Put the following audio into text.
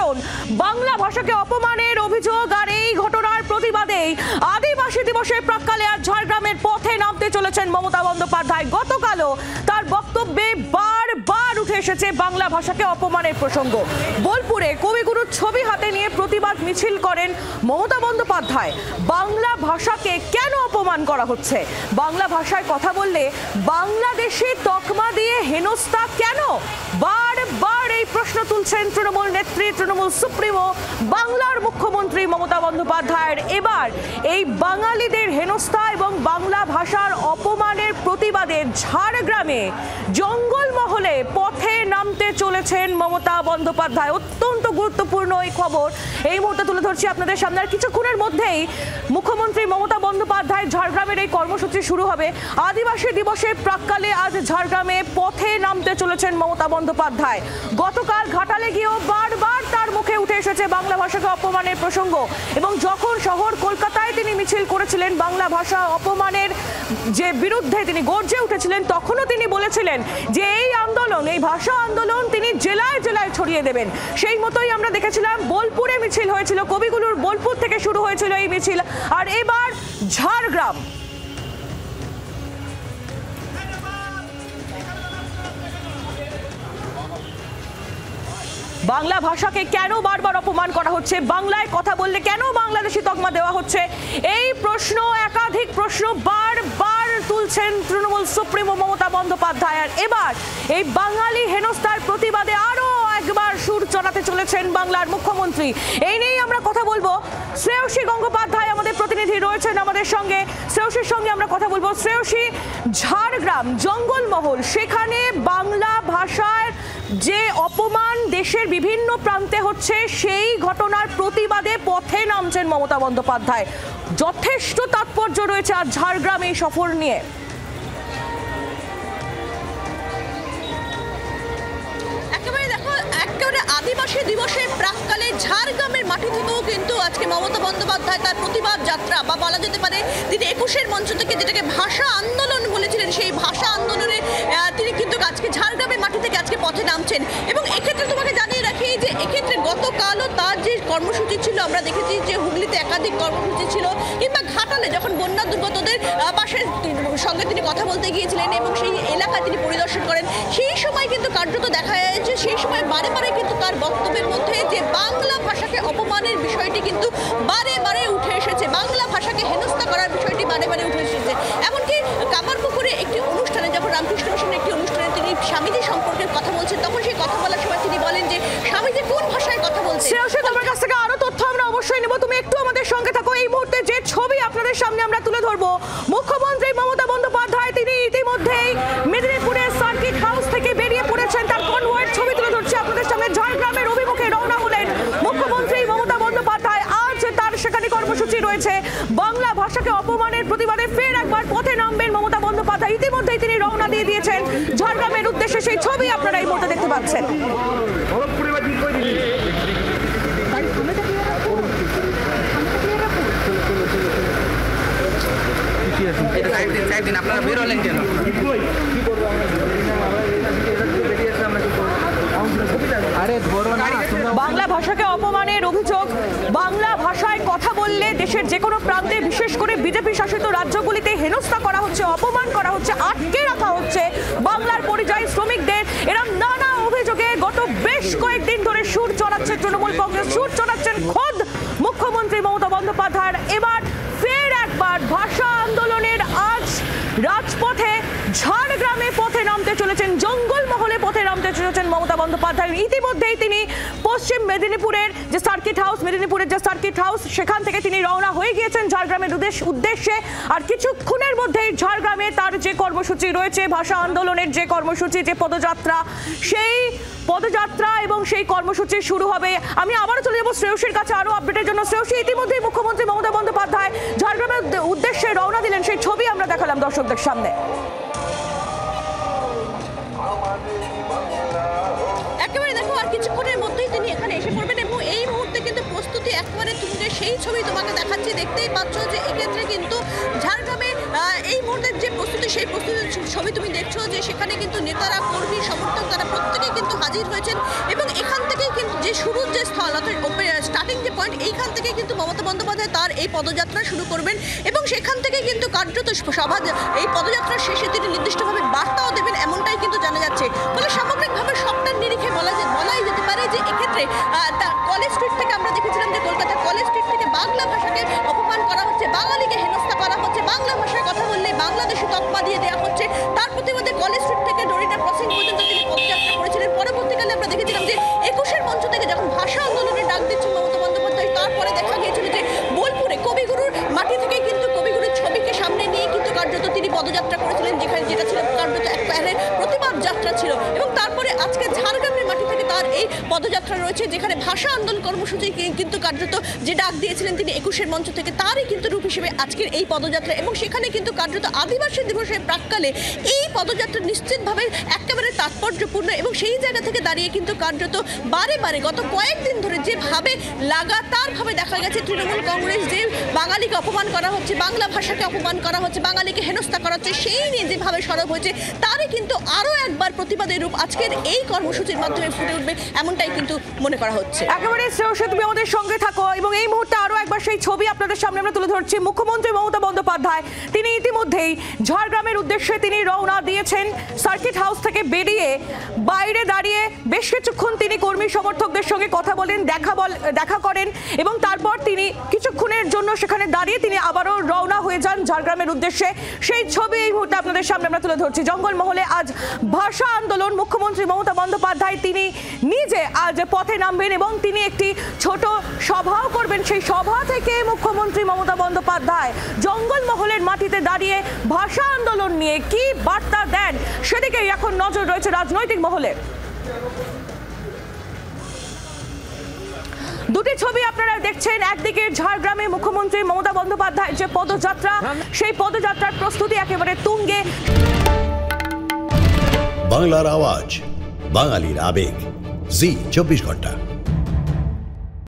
কারণ বাংলা ভাষাকে অপমানের অভিযোগ আর এই ঘটনার প্রতিবাদেই আদিবাসী দিবসের প্রাক্কালে আজ ঝাড়গ্রামের পথে নামতে চলেছেন মমতা বন্দ্যোপাধ্যায়। গতকালও তার বক্তব্যে বারবার উঠে এসেছে বাংলা ভাষাকে অপমানের প্রসঙ্গ। বোলপুরে কবিগুরুর ছবি হাতে নিয়ে প্রতিবাদ মিছিল করেন মমতা বন্দ্যোপাধ্যায়। বাংলা ভাষাকে কেন অপমান করা হচ্ছে? বাংলা ভাষায় কথা বললে বাংলাদেশি তকমা দিয়ে হেনস্থা কেন? বারবার এই প্রশ্ন তুলছেন তৃণমূল নেত্রী, তৃণমূল সুপ্রিমো, বাংলার মুখ্যমন্ত্রী মমতা বন্দ্যোপাধ্যায়ের। এবার এই বাঙালিদের হেনস্থা এবং বাংলা ভাষার অপমানের প্রতিবাদে ঝাড়গ্রামে জঙ্গলমহলে পথে নামতে চলেছেন মমতা বন্দ্যোপাধ্যায়। অত্যন্ত গুরুত্বপূর্ণ এই খবর এই মুহূর্তে তুলে ধরছি আপনাদের সামনে। আর কিছুক্ষণের মধ্যেই মুখ্যমন্ত্রী মমতা বন্দ্যোপাধ্যায় ঝাড়গ্রামের এই কর্মসূচি শুরু হবে। আদিবাসী দিবসের প্রাক্কালে আজ ঝাড়গ্রামে পথে নামতে চলেছেন মমতা বন্দ্যোপাধ্যায়। গতকাল ঘাটালে গিয়েও বারবার তার মুখে উঠে এসেছে বাংলা ভাষাকে অপমানের প্রসঙ্গ এবং যখন শহর কলকাতায় তিনি মিছিল করেছিলেন বাংলা ভাষা অপমানের যে বিরুদ্ধে তিনি গর্জে উঠেছিলেন, তখনও তিনি বলেছিলেন যে এই আন্দোলন, এই ভাষা আন্দোলন তিনি জেলায় জেলায় ছড়িয়ে দেবেন। সেই মতোই আমরা দেখেছিলাম বোলপুরে মিছিল হয়েছিল, কবিগুরুর বোলপুর থেকে শুরু হয়েছিল এই মিছিল। আর এবার ঝাড়গ্রাম। বাংলা ভাষাকে কেন বারবার অপমান করা হচ্ছে? বাংলায় কথা বললে কেন বাংলাদেশি তকমা দেওয়া হচ্ছে? এই প্রশ্ন, একাধিক প্রশ্ন বারবার তুলছেন তৃণমূল সুপ্রিমো মমতা বন্দ্যোপাধ্যায়। আর এবার এই বাঙালি হেনস্থার প্রতিবাদে আরো একবার সুর চড়াতে চলেছেন বাংলার মুখ্যমন্ত্রী। এই নিয়েই আমরা কথা বলবো। শ্রেয়সী গঙ্গোপাধ্যায় আমাদের প্রতিনিধি রয়েছেন আমাদের সঙ্গে, শ্রেয়সীর সঙ্গে আমরা কথা বলবো। শ্রেয়সী, ঝাড়গ্রাম জঙ্গলমহল, সেখানে বাংলা ভাষার যে অপমান দেশের বিভিন্ন প্রান্তে হচ্ছে সেই ঘটনার প্রতিবাদে পথে নামছেন মমতা বন্দ্যোপাধ্যায়। যথেষ্ট তাৎপর্য রয়েছে আর ঝাড়গ্রাম এই সফর নিয়ে। আদিবাসী দিবসের প্রাক্কালে ঝাড়গ্রামের মাটি থেকেও কিন্তু আজকে মমতা বন্দ্যোপাধ্যায় তার প্রতিবাদ যাত্রা বা বলা যেতে পারে তিনি ২১-এর মঞ্চ থেকে যেটাকে ভাষা আন্দোলন বলেছিলেন, সেই ভাষা আন্দোলনে তিনি কিন্তু আজকে ঝাড়গ্রামের মাটি থেকে আজকে পথে নামছেন। এবং এক্ষেত্রে তোমাকে জানিয়ে রাখি যে এক্ষেত্রে গতকালও তার যে কর্মসূচি ছিল, আমরা দেখেছি যে হুগলিতে একাধিক কর্মসূচি ছিল, কিংবা ঘাটালে যখন বন্যা দুর্গতদের পাশের সঙ্গে তিনি কথা বলতে গিয়েছিলেন এবং সেই এলাকায় তিনি পরিদর্শন করেন, সেই সময় কিন্তু কার্যত দেখা যায় যে সেই সময় বারে বারে কিন্তু তার বক্তব্যের মধ্যে যে বাংলা ভাষাকে অপমানের বিষয়টি কিন্তু বারে বারে উঠে এসেছে, বাংলা ভাষাকে হেনস্থা করার বিষয়টি বারে বারে উঠে এসেছে। এমনকি কামারপুকুরে একটি অনুষ্ঠানে, যখন রামকৃষ্ণ মিশনের একটি অনুষ্ঠানে তিনি স্বামীজি সম্পর্কে কথা বলছেন, তখন সেই কথা বলার সময় তিনি বলেন যে স্বামীজি কোন ভাষায় কথা বলছেন। তোমার কাছ থেকে আরো তথ্য আমরা অবশ্যই নেব, তুমি একটু আমাদের সঙ্গে থাকো। এই মুহূর্তে যে ছবি আপনাদের সামনে আমরা তুলে ধরবো, মুখ্যমন্ত্রী মমতা বন্দ্যোপাধ্যায় তিনি ইতিমধ্যেই মেদিনীপুরের সার্কিট হাউস থেকে বেরিয়ে পড়েছেন। তার কনভয়ের ছবি তুলে ধরছে আপনাদের সামনে। ঝাড়গ্রামের অভিমুখে রওনা হলেন মুখ্যমন্ত্রী মমতা বন্দ্যোপাধ্যায়। আজ তার সেখানে কর্মসূচি রয়েছে। বাংলা ভাষাকে অপমানের প্রতিবাদে ফের একবার পথে নামবেন মমতা বন্দ্যোপাধ্যায়। ইতিমধ্যেই তিনি রওনা দিয়ে দিয়েছেন ঝাড়গ্রামের উদ্দেশ্যে। সেই ছবি আপনারা এই মুহূর্তে দেখতে পাচ্ছেন। আপনারা বের হলেন কেন? বাংলা ভাষাকে অপমানের অভিযোগ। বাংলা ভাষায় কথা বললে দেশের যে কোনো প্রান্তে, বিশেষ করে বিজেপি শাসিত রাজ্যগুলিতে হেনস্থা করা হচ্ছে, অপমান করা হচ্ছে, আটকে রাখা হচ্ছে বাংলার পরিযায়ী শ্রমিকদের। এরকম নানা অভিযোগে গত বেশ কয়েকদিন ধরে সুর চড়াচ্ছে তৃণমূল কংগ্রেস, সুর চড়াচ্ছেন খোদ মুখ্যমন্ত্রী মমতা বন্দ্যোপাধ্যায়। এবার ফের একবার ভাষা আন্দোলনের আজ রাজপথে ঝাড়গ্রামে পথে নামতে চলেছেন, জঙ্গলমহলে পথে নামতে চলেছেন মমতা বন্দ্যোপাধ্যায়। ইতিমধ্যেই তিনি পশ্চিম মেদিনীপুরের যে সার্কিট হাউস, সেখান থেকে তিনি রওনা হয়ে গিয়েছেন ঝাড়গ্রামের উদ্দেশ্যে। আর কিছুক্ষণের মধ্যেই ঝাড়গ্রামে তার যে কর্মসূচি রয়েছে, ভাষা আন্দোলনের যে কর্মসূচি, যে পদযাত্রা, সেই পদযাত্রা এবং সেই কর্মসূচি শুরু হবে। আমি আবারও চলে যাবো শ্রেয়সীর কাছে আরো আপডেটের জন্য। শ্রেয়সী, ইতিমধ্যেই মুখ্যমন্ত্রী মমতা বন্দ্যোপাধ্যায় ঝাড়গ্রামের উদ্দেশ্যে রওনা দিলেন, সেই ছবি আমরা দেখালাম দর্শকদের সামনে। একেবারে দেখো, আর কিছুক্ষণের মধ্যেই তিনি এখানে এসে পড়বেন এবং এই মুহূর্তে কিন্তু প্রস্তুতি একেবারে তুঙ্গে। সেই ছবি তোমাকে দেখাচ্ছি, দেখতেই পাচ্ছ যে এক্ষেত্রে কিন্তু ঝাড়গ্রামে এই মুহূর্তে যে প্রস্তুতি, সেই প্রস্তুতির ছবি তুমি দেখছো যে সেখানে কিন্তু নেতারা, কর্মী, সমর্থক তারা প্রত্যেকেই কিন্তু হাজির হয়েছেন এবং এখান থেকেই কিন্তু যে শুরুর যে স্থল অর্থাৎ স্টার্টিং যে পয়েন্ট এইখান থেকে কিন্তু মমতা বন্দ্যোপাধ্যায় তার এই পদযাত্রা শুরু করবেন এবং সেখান থেকে কিন্তু কার্যত সভা এই পদযাত্রার শেষে তিনি নির্দিষ্টভাবে বার্তাও দেবেন এমনটাই কিন্তু জানা যাচ্ছে। ফলে সামগ্রিকভাবে সবটার নিরিখে বলাই যেতে পারে যে এক্ষেত্রে কলেজ স্ট্রিট থেকে আমরা দেখেছিলাম যে কলকাতা কলেজ স্ট্রিট থেকে বাংলা ভাষাকে অপমান করা হচ্ছে, বাঙালিকে হেনস্থা করা হচ্ছে, বাংলা ভাষায় কথা বললে বাংলাদেশি তকমা দিয়ে দেওয়া হচ্ছে। তার প্রতিবাদে কলেজ স্ট্রিট থেকে ডরিনা ক্রসিং পর্যন্ত তিনি পদযাত্রা করেছিলেন। পরবর্তীকালে আমরা দেখেছিলাম যে ২১-এর মঞ্চ থেকে যখন ভাষা আন্দোলনের ডাক দিচ্ছেন মমতা বন্দ্যোপাধ্যায়, তারপরে দেখা গিয়েছিল যে বোলপুরে কবিগুরুর মাটি থেকে কিন্তু কবিগুরুর ছবিকে সামনে নিয়ে কিন্তু কার্যত তিনি পদযাত্রা করেছিলেন, যেটা ছিল কার্যত এক প্যারে প্রতিবাদ যাত্রা ছিল। এবং তারপরে আজকে ঝাড়গ্রামের মাটি থেকে তার এই পদযাত্রা রয়েছে, যেখানে ভাষা আন্দোলন কর্মসূচি কিন্তু কার্যত যে ডাক দিয়েছিলেন তিনি ২১-এর মঞ্চ থেকে, তারই কিন্তু রূপ হিসেবে আজকের এই পদযাত্রা। এবং সেখানে কিন্তু কার্যত আদিবাসী দিবসের প্রাক্কালে এই পদযাত্রা নিশ্চিতভাবে একেবারে তাৎপর্যপূর্ণ এবং সেই জায়গা থেকে দাঁড়িয়ে কিন্তু কার্যত বারে বারে গত কয়েকদিন ধরে যেভাবে লাগাতারভাবে দেখা গেছে তৃণমূল কংগ্রেস যে বাঙালিকে অপমান করা হচ্ছে, বাংলা ভাষাকে অপমান করা হচ্ছে, বাঙালিকে হেনস্থা করা হচ্ছে, সেই নিয়ে যেভাবে সরব হয়েছে তারই কিন্তু আরও একবার প্রতিবাদের রূপ আজকের এই কর্মসূচির মাধ্যমে ফুটে উঠবে এমনটাই কিন্তু মনে করা হচ্ছে। একেবারে তুমি আমাদের সঙ্গে থাকো এবং এই মুহূর্তে আরো একবার সেই ছবি আপনাদের সামনে আমরা তুলে ধরছি। মুখ্যমন্ত্রী মমতা বন্দ্যোপাধ্যায় তিনি ইতিমধ্যেই ঝাড়গ্রামের উদ্দেশ্যে তিনি রওনা দিয়েছেন। সার্কিট হাউস থেকে বেরিয়ে বাইরে দাঁড়িয়ে বেশ কিছুক্ষণ তিনি কর্মী সমর্থকদের সঙ্গে কথা বলেন, দেখা করেন এবং তারপর তিনি কিছুক্ষণের জন্য সেখানে দাঁড়িয়ে তিনি আবারও রওনা হয়ে যান ঝাড়গ্রামের উদ্দেশ্যে। সেই ছবি এই মুহূর্তে আপনাদের সামনে আমরা তুলে ধরছি। জঙ্গলমহলে আজ ভাষা আন্দোলন, মুখ্যমন্ত্রী মমতা বন্দ্যোপাধ্যায় তিনি নিজে আজ পথে নামবেন এবং তিনি একটি ছোট সভাও করবেন। সেই সভা থেকে মুখ্যমন্ত্রী মমতা বন্দ্যোপাধ্যায় জঙ্গলমহলের মাটিতে দাঁড়িয়ে ভাষা আন্দোলন নিয়ে কি বার্তা দেন সেদিকেই এখন নজর রয়েছে রাজনৈতিক মহলে। দুটি ছবি আপনারা দেখছেন, একদিকে ঝাড়গ্রামে মুখ্যমন্ত্রী মমতা বন্দ্যোপাধ্যায়ের যে পদযাত্রা, সেই পদযাত্রার প্রস্তুতি একেবারে তুঙ্গে। বাংলার আওয়াজ, বাঙালির আবেগ, জি 24 ঘন্টা।